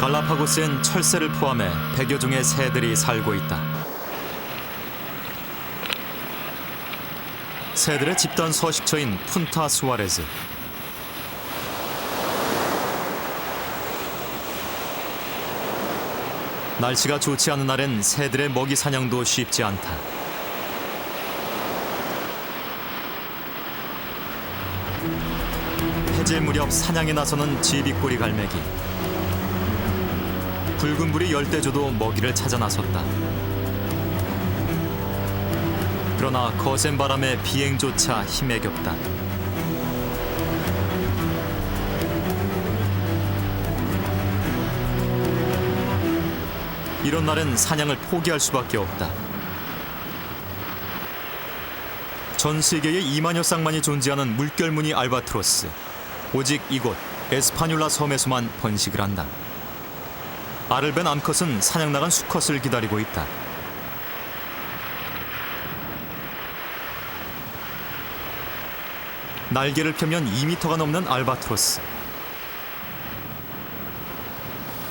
갈라파고스엔 철새를 포함해 100여 종의 새들이 살고 있다. 새들의 집단 서식처인 푼타 수아레즈. 날씨가 좋지 않은 날엔 새들의 먹이 사냥도 쉽지 않다. 해질 무렵 사냥에 나서는 제비꼬리 갈매기. 붉은 불이 열대조도 먹이를 찾아 나섰다. 그러나 거센 바람에 비행조차 힘에 겹다. 이런 날엔 사냥을 포기할 수밖에 없다. 전 세계에 2만여 쌍만이 존재하는 물결무늬 알바트로스. 오직 이곳 에스파뇰라 섬에서만 번식을 한다. 알을 벤 암컷은 사냥 나간 수컷을 기다리고 있다. 날개를 펴면 2미터가 넘는 알바트로스.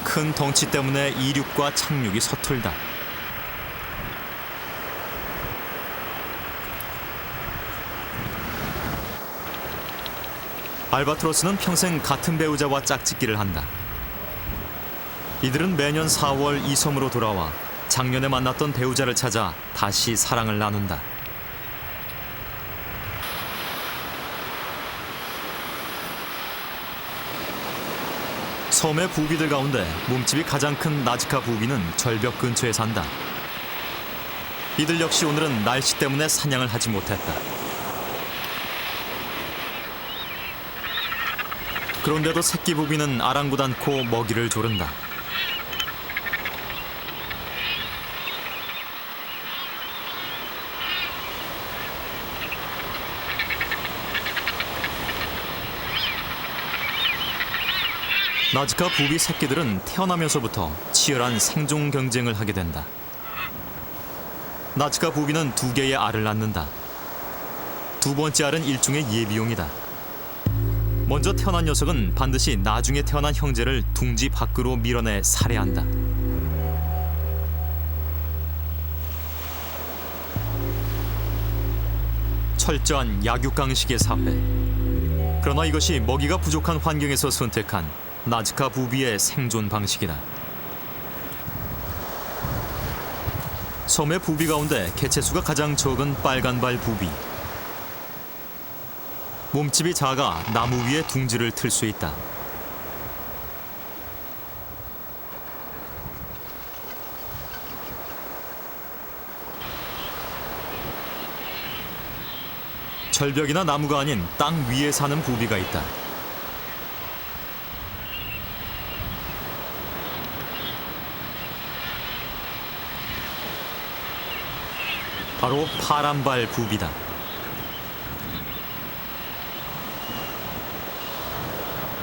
큰 덩치 때문에 이륙과 착륙이 서툴다. 알바트로스는 평생 같은 배우자와 짝짓기를 한다. 이들은 매년 4월 이 섬으로 돌아와 작년에 만났던 배우자를 찾아 다시 사랑을 나눈다. 섬의 부비들 가운데 몸집이 가장 큰 나즈카 부비는 절벽 근처에 산다. 이들 역시 오늘은 날씨 때문에 사냥을 하지 못했다. 그런데도 새끼 부비는 아랑곳않고 먹이를 조른다. 나즈카 부비 새끼들은 태어나면서부터 치열한 생존 경쟁을 하게 된다. 나즈카 부비는 2개의 알을 낳는다. 두 번째 알은 일종의 예비용이다. 먼저 태어난 녀석은 반드시 나중에 태어난 형제를 둥지 밖으로 밀어내 살해한다. 철저한 약육강식의 사회. 그러나 이것이 먹이가 부족한 환경에서 선택한 나즈카 부비의 생존 방식이다. 섬의 부비 가운데 개체수가 가장 적은 빨간발 부비. 몸집이 작아 나무 위에 둥지를 틀 수 있다. 절벽이나 나무가 아닌 땅 위에 사는 부비가 있다. 바로 파란발 부비다.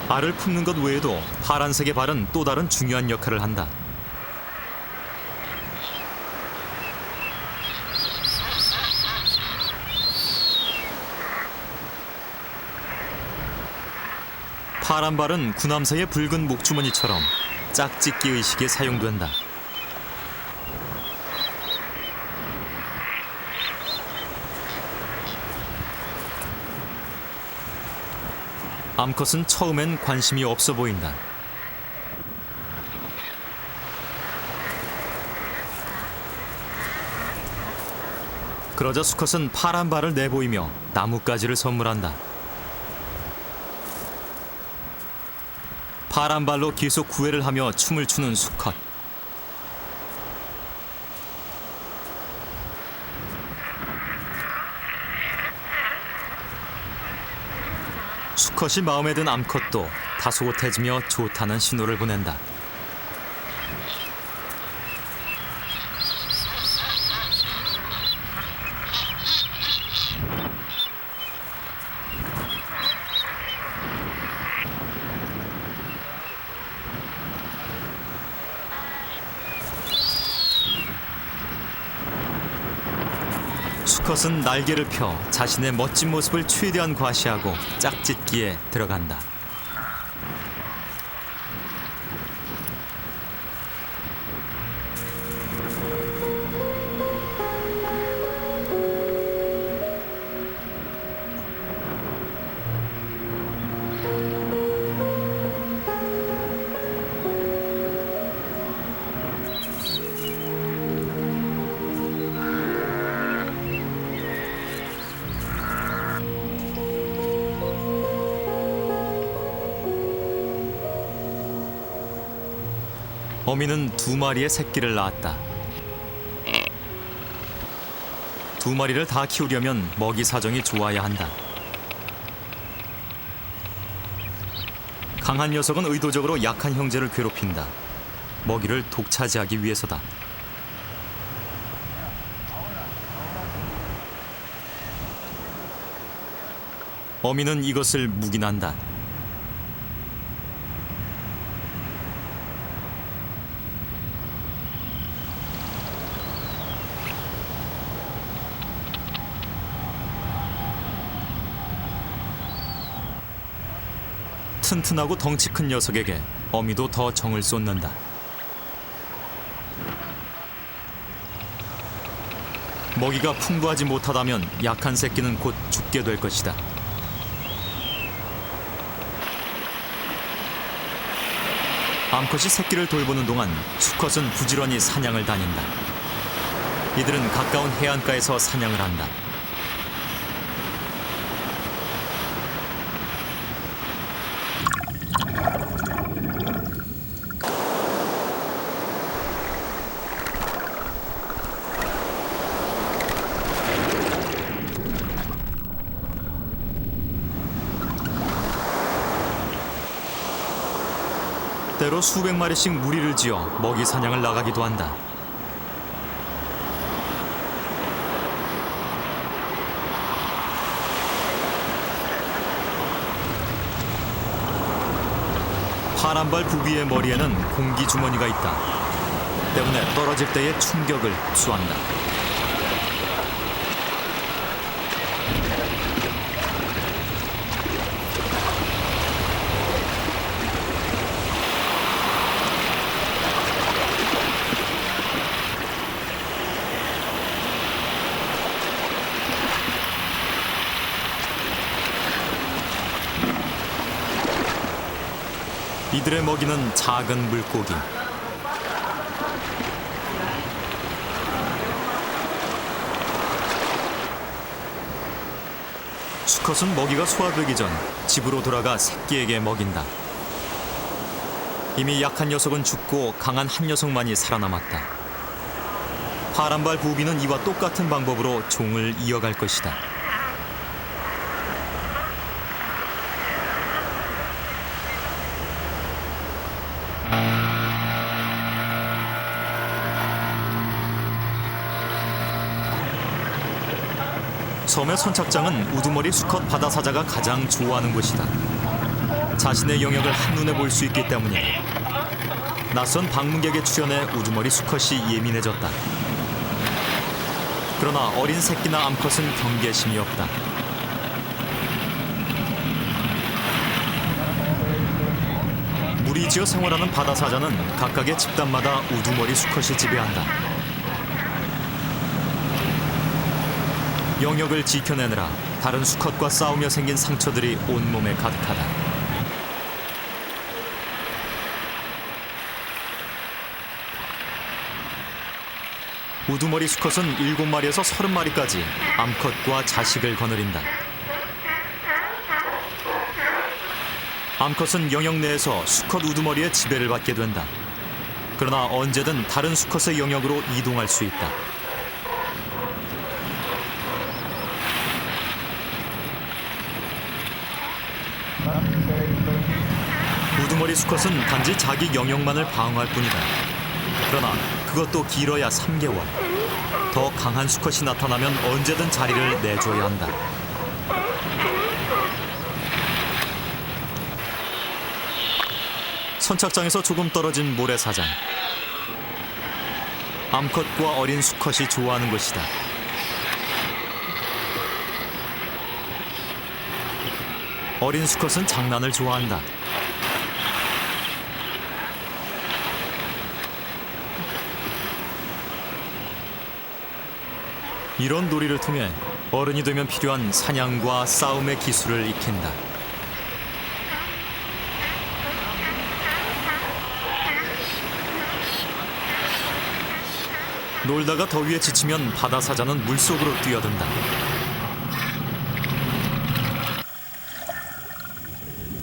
알을 품는 것 외에도 파란색의 발은 또 다른 중요한 역할을 한다. 파란 발은 구남사의 붉은 목주머니처럼 짝짓기 의식에 사용된다. 암컷은 처음엔 관심이 없어 보인다. 그러자 수컷은 파란 발을 내보이며 나뭇가지를 선물한다. 파란 발로 계속 구애를 하며 춤을 추는 수컷. 수컷이 마음에 든 암컷도 다소곳해지며 좋다는 신호를 보낸다. 수컷은 날개를 펴 자신의 멋진 모습을 최대한 과시하고 짝짓기에 들어간다. 어미는 2마리의 새끼를 낳았다. 2마리를 다 키우려면 먹이 사정이 좋아야 한다. 강한 녀석은 의도적으로 약한 형제를 괴롭힌다. 먹이를 독차지하기 위해서다. 어미는 이것을 묵인한다. 튼튼하고 덩치 큰 녀석에게 어미도 더 정을 쏟는다. 먹이가 풍부하지 못하다면 약한 새끼는 곧 죽게 될 것이다. 암컷이 새끼를 돌보는 동안 수컷은 부지런히 사냥을 다닌다. 이들은 가까운 해안가에서 사냥을 한다. 때로 수백 마리씩 무리를 지어 먹이 사냥을 나가기도 한다. 파란발 부비의 머리에는 공기 주머니가 있다. 때문에 떨어질 때의 충격을 흡수한다. 이들의 먹이는 작은 물고기. 수컷은 먹이가 소화되기 전 집으로 돌아가 새끼에게 먹인다. 이미 약한 녀석은 죽고 강한 한 녀석만이 살아남았다. 파란발 부비는 이와 똑같은 방법으로 종을 이어갈 것이다. 섬의 선착장은 우두머리 수컷 바다사자가 가장 좋아하는 곳이다. 자신의 영역을 한눈에 볼 수 있기 때문이다. 낯선 방문객의 출현에 우두머리 수컷이 예민해졌다. 그러나 어린 새끼나 암컷은 경계심이 없다. 무리지어 생활하는 바다사자는 각각의 집단마다 우두머리 수컷이 지배한다. 영역을 지켜내느라 다른 수컷과 싸우며 생긴 상처들이 온몸에 가득하다. 우두머리 수컷은 7마리에서 30마리까지 암컷과 자식을 거느린다. 암컷은 영역 내에서 수컷 우두머리의 지배를 받게 된다. 그러나 언제든 다른 수컷의 영역으로 이동할 수 있다. 우두머리 수컷은 단지 자기 영역만을 방어할 뿐이다. 그러나 그것도 길어야 3개월. 더 강한 수컷이 나타나면 언제든 자리를 내줘야 한다. 선착장에서 조금 떨어진 모래사장. 암컷과 어린 수컷이 좋아하는 곳이다. 어린 수컷은 장난을 좋아한다. 이런 놀이를 통해 어른이 되면 필요한 사냥과 싸움의 기술을 익힌다. 놀다가 더위에 지치면 바다사자는 물속으로 뛰어든다.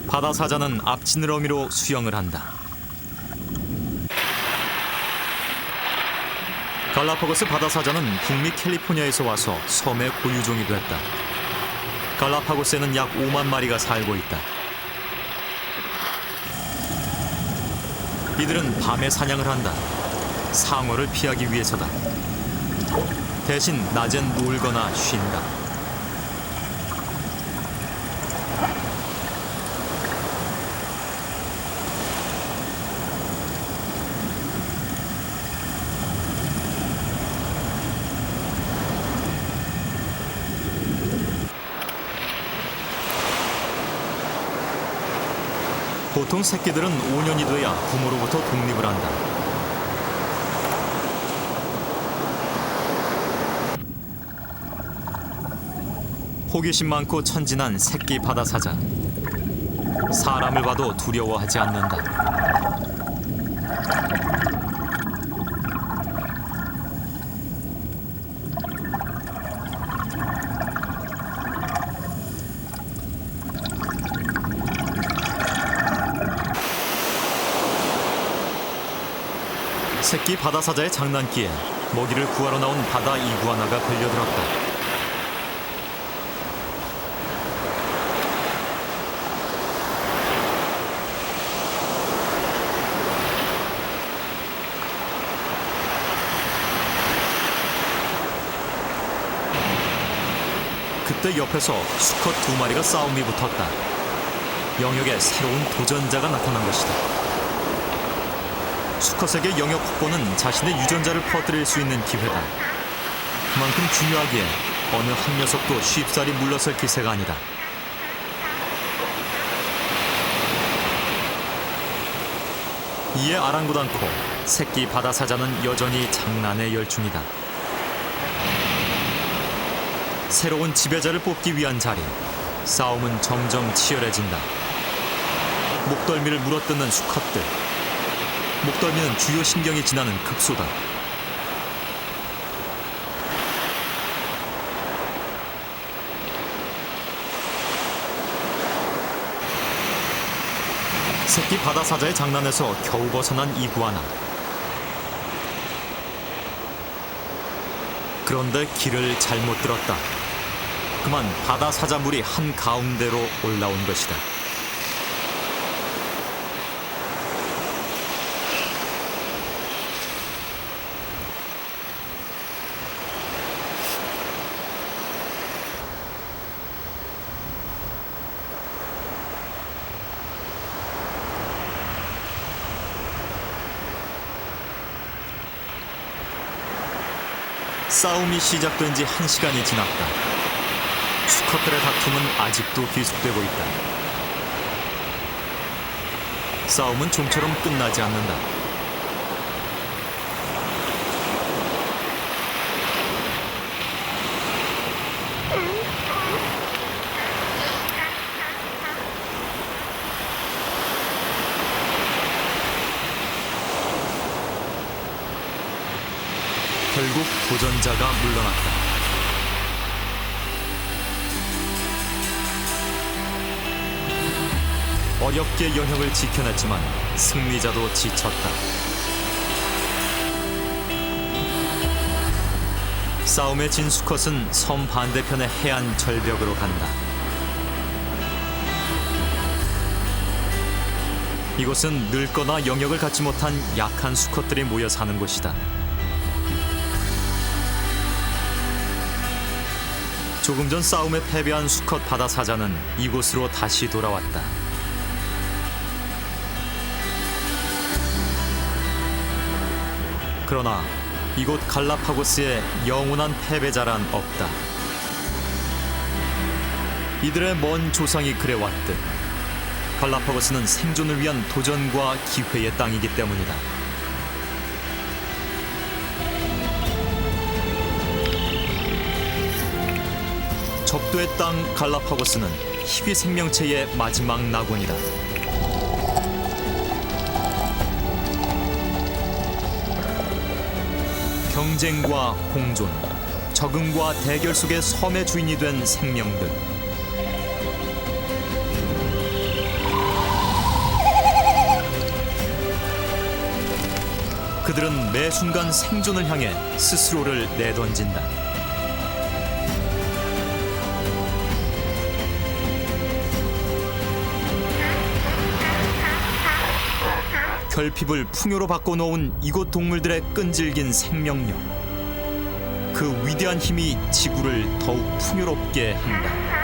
바다사자는 앞지느러미로 수영을 한다. 갈라파고스 바다사자는 북미 캘리포니아에서 와서 섬의 고유종이 됐다. 갈라파고스에는 약 5만 마리가 살고 있다. 이들은 밤에 사냥을 한다. 상어를 피하기 위해서다. 대신 낮엔 놀거나 쉰다. 보통 새끼들은 5년이 돼야 부모로부터 독립을 한다. 호기심 많고 천진한 새끼 바다사자. 사람을 봐도 두려워하지 않는다. 새끼 바다사자의 장난기에 먹이를 구하러 나온 바다 이구아나가 걸려들었다. 그때 옆에서 수컷 2마리가 싸움이 붙었다. 영역에 새로운 도전자가 나타난 것이다. 수컷에게 영역 확보는 자신의 유전자를 퍼뜨릴 수 있는 기회다. 그만큼 중요하기에 어느 한 녀석도 쉽사리 물러설 기세가 아니다. 이에 아랑곳않고 새끼 바다사자는 여전히 장난에 열중이다. 새로운 지배자를 뽑기 위한 자리. 싸움은 점점 치열해진다. 목덜미를 물어뜯는 수컷들. 목덜미는 주요 신경이 지나는 급소다. 새끼 바다사자의 장난에서 겨우 벗어난 이구아나. 그런데 길을 잘못 들었다. 그만 바다사자물이 한가운데로 올라온 것이다. 싸움이 시작된 지 1시간이 지났다. 수컷들의 다툼은 아직도 계속되고 있다. 싸움은 좀처럼 끝나지 않는다. 결국 도전자가 물러났다. 어렵게 영역을 지켜냈지만 승리자도 지쳤다. 싸움에 진 수컷은 섬 반대편의 해안 절벽으로 간다. 이곳은 늙거나 영역을 갖지 못한 약한 수컷들이 모여 사는 곳이다. 조금 전 싸움에 패배한 수컷 바다사자는 이곳으로 다시 돌아왔다. 그러나 이곳 갈라파고스에 영원한 패배자란 없다. 이들의 먼 조상이 그래왔듯 갈라파고스는 생존을 위한 도전과 기회의 땅이기 때문이다. 적도의 땅 갈라파고스는 희귀 생명체의 마지막 낙원이다. 경쟁과 공존, 적응과 대결 속의 섬의 주인이 된 생명들. 그들은 매 순간 생존을 향해 스스로를 내던진다. 결핍을 풍요로 바꿔놓은 이곳 동물들의 끈질긴 생명력. 그 위대한 힘이 지구를 더욱 풍요롭게 한다.